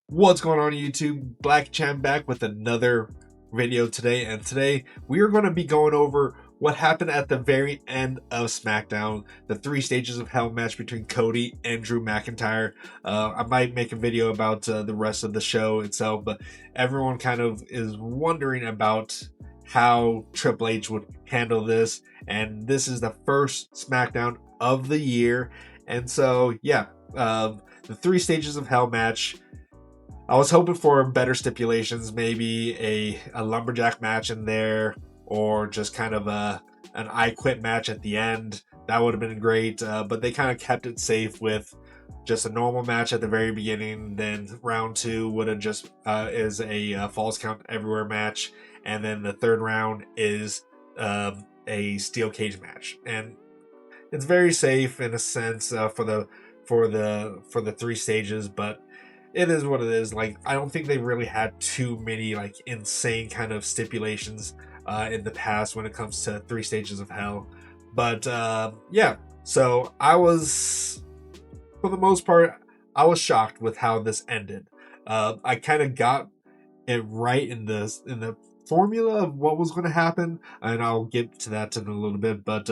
What's going on YouTube? Black Champ back with another video today, and today we are going to be going over what happened at the very end of SmackDown, the 3 stages of hell match between Cody and Drew McIntyre. I might make a video about the rest of the show itself, but everyone kind of is wondering about how Triple H would handle this, and this is the first SmackDown of the year, and so yeah, the 3 stages of hell match. I was hoping for better stipulations, maybe a lumberjack match in there, or just kind of an I Quit match at the end. That would have been great, but they kind of kept it safe with just a normal match at the very beginning. Then round two would have just is a falls count everywhere match, and then the third round is a steel cage match, and it's very safe in a sense for the 3 stages, but it is what it is. Like, I don't think they really had too many like insane kind of stipulations in the past when it comes to 3 stages of hell. But yeah, so I was, for the most part, I was shocked with how this ended. I kind of got it right in the formula of what was going to happen, and I'll get to that in a little bit. But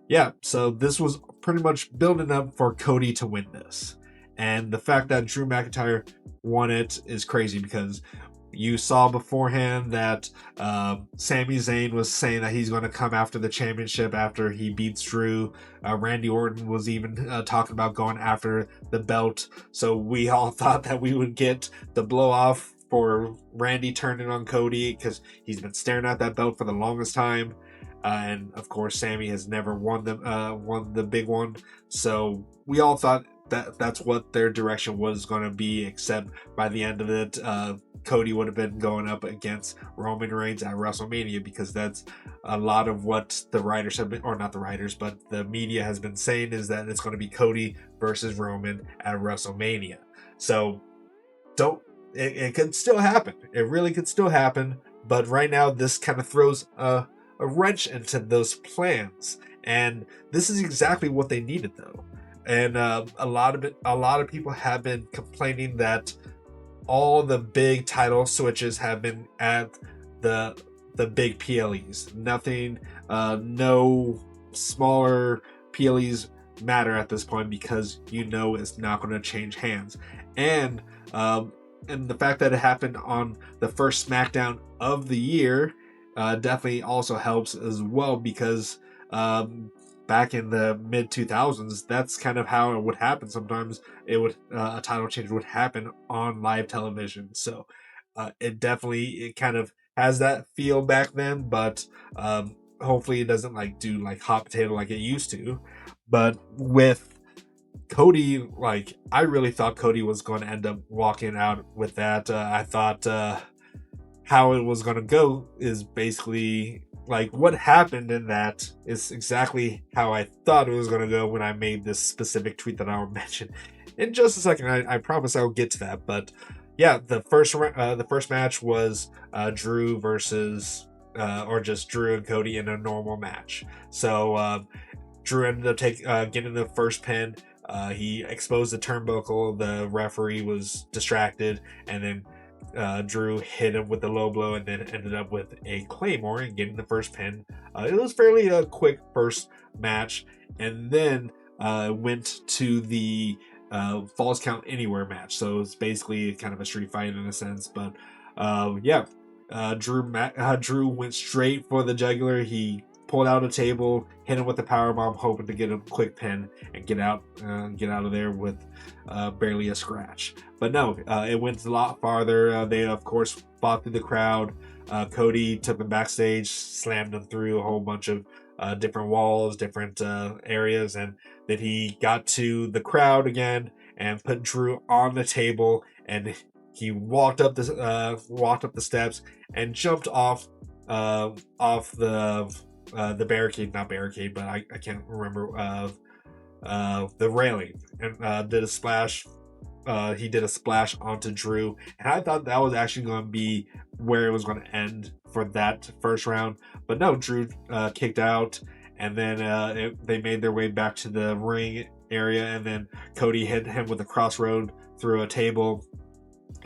yeah, so this was pretty much building up for Cody to win this. And the fact that Drew McIntyre won it is crazy, because you saw beforehand that Sami Zayn was saying that he's going to come after the championship after he beats Drew. Randy Orton was even talking about going after the belt. So we all thought that we would get the blow off for Randy turning on Cody, because he's been staring at that belt for the longest time. And of course, Sami has never won the big one. So we all thought that's what their direction was going to be, except by the end of it, Cody would have been going up against Roman Reigns at WrestleMania, because that's a lot of what the writers have been, or not the writers, but the media has been saying, is that it's going to be Cody versus Roman at WrestleMania. So it could still happen. It really could still happen. But right now, this kind of throws a wrench into those plans, and this is exactly what they needed, though. And a lot of people have been complaining that all the big title switches have been at the big PLEs. Nothing, no smaller PLEs matter at this point, because it's not going to change hands. And the fact that it happened on the first SmackDown of the year definitely also helps as well, because back in the mid 2000s, that's kind of how it would happen. Sometimes a title change would happen on live television. So it kind of has that feel back then, but hopefully it doesn't like do like hot potato like it used to. But with Cody, like, I really thought Cody was going to end up walking out with that. I thought how it was going to go is basically like what happened in that is exactly how I thought it was going to go when I made this specific tweet that I'll mention in just a second. I promise I'll get to that. But yeah, the first match was Drew versus or just Drew and Cody in a normal match. So Drew ended up getting the first pin. He exposed the turnbuckle. The referee was distracted, and then Drew hit him with the low blow, and then ended up with a Claymore and getting the first pin. It was fairly a quick first match, and then went to the Falls Count Anywhere match. So it's basically kind of a street fight in a sense, but yeah, Drew went straight for the jugular. He pulled out a table, hit him with the powerbomb, hoping to get a quick pin and get out of there with barely a scratch. But no, it went a lot farther. They of course fought through the crowd. Cody took them backstage, slammed them through a whole bunch of different walls, different areas, and then he got to the crowd again and put Drew on the table, and he walked up the steps and jumped off the barricade, not barricade, but I can't remember, the railing, and did a splash. He did a splash onto Drew, and I thought that was actually going to be where it was going to end for that first round. But no, Drew kicked out, and then they made their way back to the ring area, and then Cody hit him with a crossroad through a table.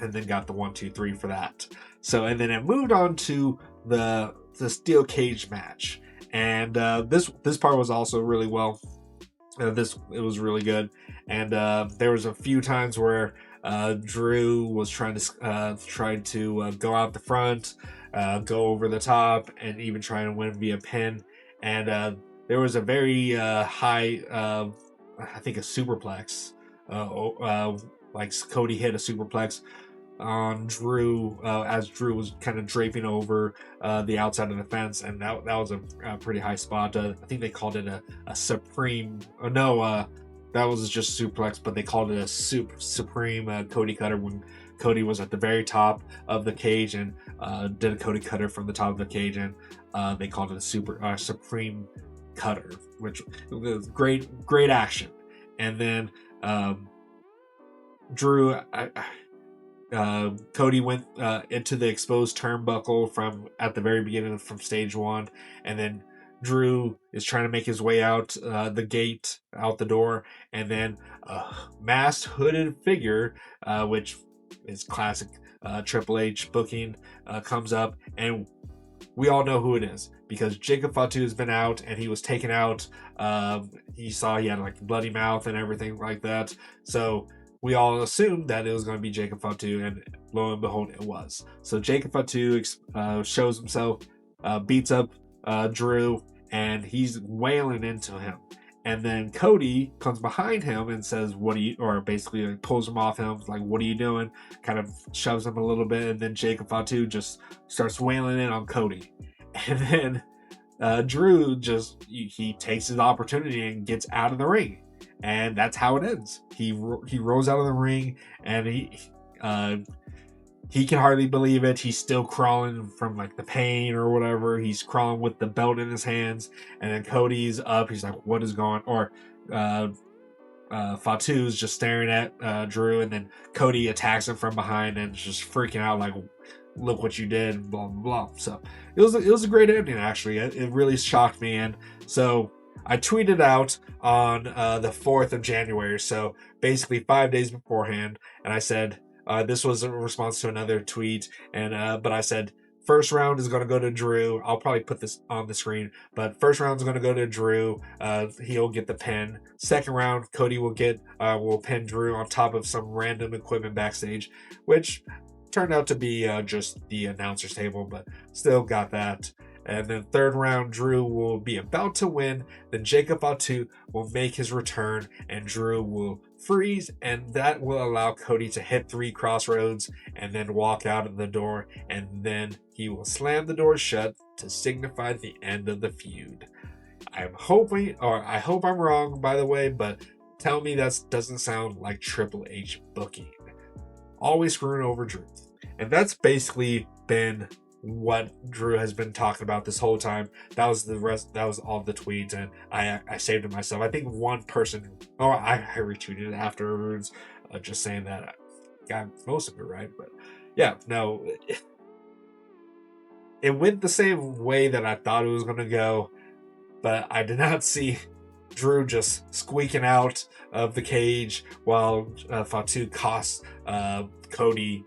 and then got the 1-2-3 for that. So, and then it moved on to the steel cage match, and this part was also really well. It was really good, and there was a few times where Drew was trying to go out the front, go over the top, and even try to win via pin. And there was a very high, I think a superplex. Like Cody hit a superplex on Drew as Drew was kind of draping over the outside of the fence, and that was a pretty high spot. I think they called it a supreme. That was just suplex, but they called it a supreme Cody cutter when Cody was at the very top of the cage and did a Cody cutter from the top of the cage, and they called it a supreme cutter, which was great action. And then Drew. Cody went into the exposed turnbuckle from at the very beginning from stage 1, and then Drew is trying to make his way out the gate, out the door, and then a masked hooded figure, which is classic Triple H booking, comes up, and we all know who it is because Jacob Fatu has been out and he was taken out. He had like bloody mouth and everything like that, so we all assumed that it was going to be Jacob Fatu, and lo and behold, it was. So Jacob Fatu shows himself, beats up Drew, and he's wailing into him. And then Cody comes behind him and says, or basically like pulls him off him, like, what are you doing? Kind of shoves him a little bit, and then Jacob Fatu just starts wailing in on Cody. And then Drew he takes his opportunity and gets out of the ring. And that's how it ends. He rolls out of the ring, and he can hardly believe it. He's still crawling from like the pain or whatever. He's crawling with the belt in his hands, and then Cody's up. He's like, "What is going?" Or Fatu's just staring at Drew, and then Cody attacks him from behind and just freaking out like, "Look what you did!" Blah blah blah. So it was a great ending. Actually, it really shocked me, and so I tweeted out on the 4th of January, so basically 5 days beforehand, and I said, this was a response to another tweet, and but I said, first round is going to go to Drew. I'll probably put this on the screen, but first round is going to go to Drew. He'll get the pin. Second round, Cody will pin Drew on top of some random equipment backstage, which turned out to be just the announcer's table, but still got that. And then third round, Drew will be about to win. Then Jacob Fatu will make his return, and Drew will freeze, and that will allow Cody to hit 3 crossroads and then walk out of the door, and then he will slam the door shut to signify the end of the feud. I hope I'm wrong, by the way, but tell me that doesn't sound like Triple H booking. Always screwing over Drew. And that's basically been what Drew has been talking about this whole time. That was all the tweets, and I saved it myself. I think one person, I retweeted it afterwards, just saying that I got most of it right. But yeah, no, it went the same way that I thought it was going to go, but I did not see Drew just squeaking out of the cage while Fatu cost Cody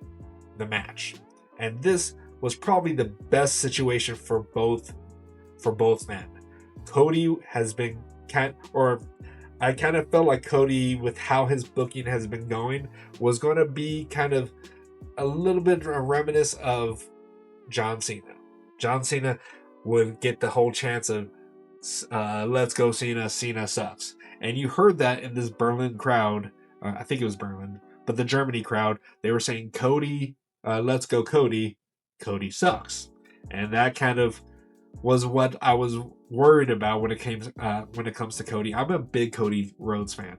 the match. And this was probably the best situation for both men. Cody has been I kind of felt like Cody, with how his booking has been going, was going to be kind of a little bit reminiscent of John Cena. John Cena would get the whole chance of let's go Cena sucks. And you heard that in this Berlin crowd. I think it was Berlin, but the Germany crowd, they were saying Cody, let's go Cody sucks. And that kind of was what I was worried about when it comes to Cody. I'm a big Cody Rhodes fan.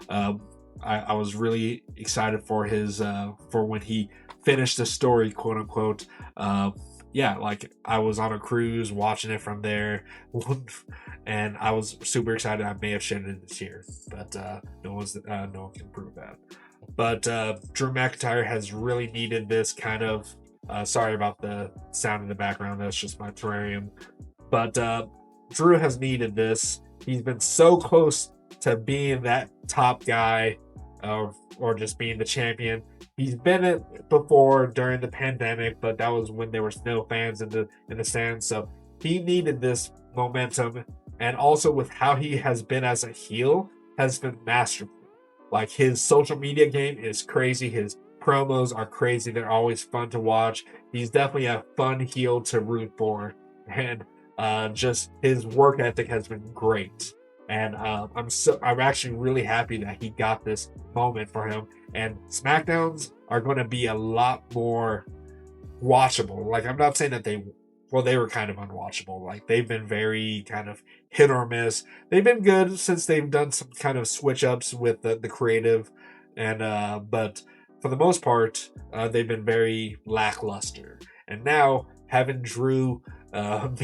I was really excited for his for when he finished the story, quote unquote. I was on a cruise watching it from there, and I was super excited. I may have shared it this year, but no one can prove that. But Drew McIntyre has really needed this kind of. Sorry about the sound in the background. That's just my terrarium. But Drew has needed this. He's been so close to being that top guy or just being the champion. He's been it before during the pandemic, but that was when there was no fans in the stands. So he needed this momentum, and also with how he has been as a heel has been masterful. Like his social media game is crazy. His promos are crazy. They're always fun to watch. He's definitely a fun heel to root for, and just his work ethic has been great. And I'm actually really happy that he got this moment for him. And SmackDowns are going to be a lot more watchable. Like, I'm not saying that they were kind of unwatchable. Like, they've been very kind of hit or miss. They've been good since they've done some kind of switch ups with the creative, and but for the most part, they've been very lackluster. And now having Drew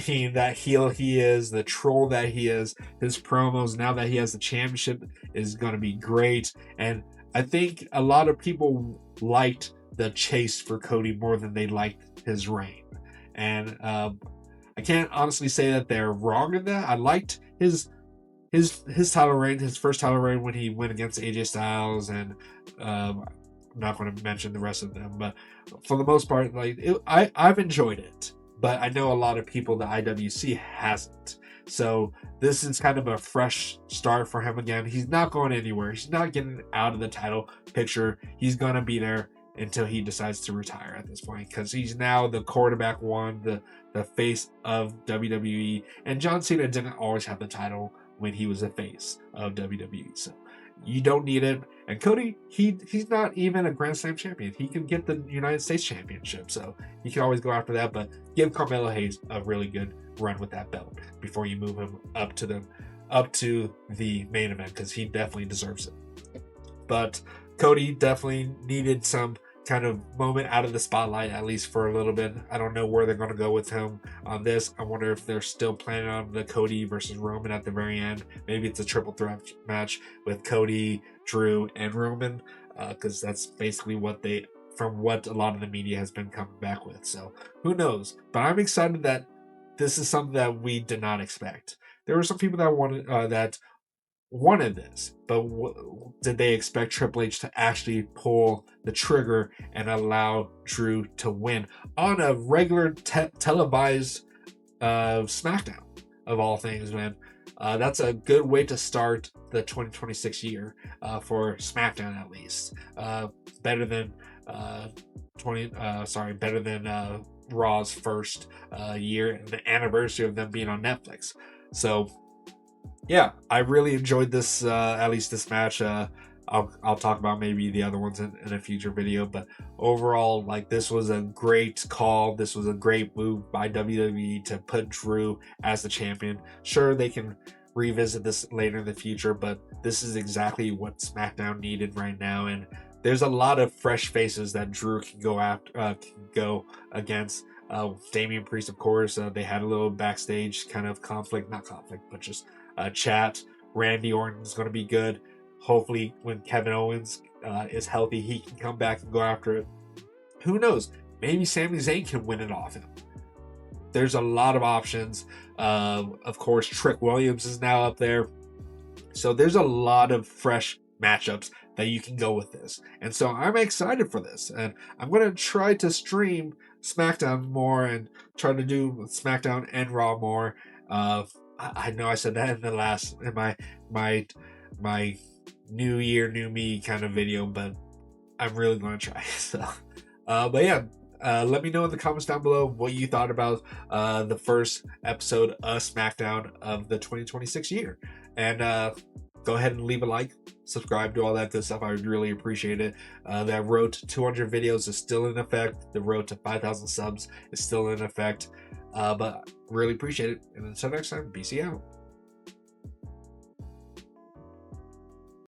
being that heel he is, the troll that he is, his promos now that he has the championship is going to be great. And I think a lot of people liked the chase for Cody more than they liked his reign. And I can't honestly say that they're wrong in that. I liked his title reign, his first title reign when he went against AJ Styles, and I'm not going to mention the rest of them, but for the most part, like I've enjoyed it. But I know a lot of people, the IWC hasn't. So this is kind of a fresh start for him again. He's not going anywhere. He's not getting out of the title picture. He's going to be there until he decides to retire at this point, because he's now the quarterback one, the face of WWE. And John Cena didn't always have the title when he was a face of WWE. So you don't need it. And Cody, he's not even a Grand Slam champion. He can get the United States Championship, so he can always go after that. But give Carmelo Hayes a really good run with that belt before you move him up to the main event, because he definitely deserves it. But Cody definitely needed some kind of moment out of the spotlight, at least for a little bit. I don't know where they're going to go with him on this. I wonder if they're still planning on the Cody versus Roman at the very end. Maybe it's a triple threat match with Cody, Drew, and Roman, because that's basically from what a lot of the media has been coming back with. So who knows? But I'm excited that this is something that we did not expect. There were some people that wanted this, but did they expect Triple H to actually pull the trigger and allow Drew to win on a regular televised SmackDown, of all things, man? That's a good way to start the 2026 year for SmackDown, at least. Better than Raw's first year and the anniversary of them being on Netflix. So yeah, I really enjoyed this, at least this match. I'll talk about maybe the other ones in a future video, but overall, like, this was a great call. This was a great move by WWE to put Drew as the champion. Sure, they can revisit this later in the future, but this is exactly what SmackDown needed right now. And there's a lot of fresh faces that Drew can go against. Damian Priest, of course. They had a little backstage kind of not conflict, but just chat. Randy Orton's going to be good. Hopefully, when Kevin Owens is healthy, he can come back and go after it. Who knows? Maybe Sami Zayn can win it off him. There's a lot of options. Of course, Trick Williams is now up there. So there's a lot of fresh matchups that you can go with this. And so I'm excited for this. And I'm going to try to stream SmackDown more and try to do SmackDown and Raw more. I know I said that in my new year, new me kind of video, but I'm really going to try. So, but yeah, let me know in the comments down below what you thought about the first episode of SmackDown of the 2026 year. And go ahead and leave a like, subscribe, do all that good stuff. I would really appreciate it. That road to 200 videos is still in effect. The road to 5,000 subs is still in effect. But really appreciate it. And until next time, BC out.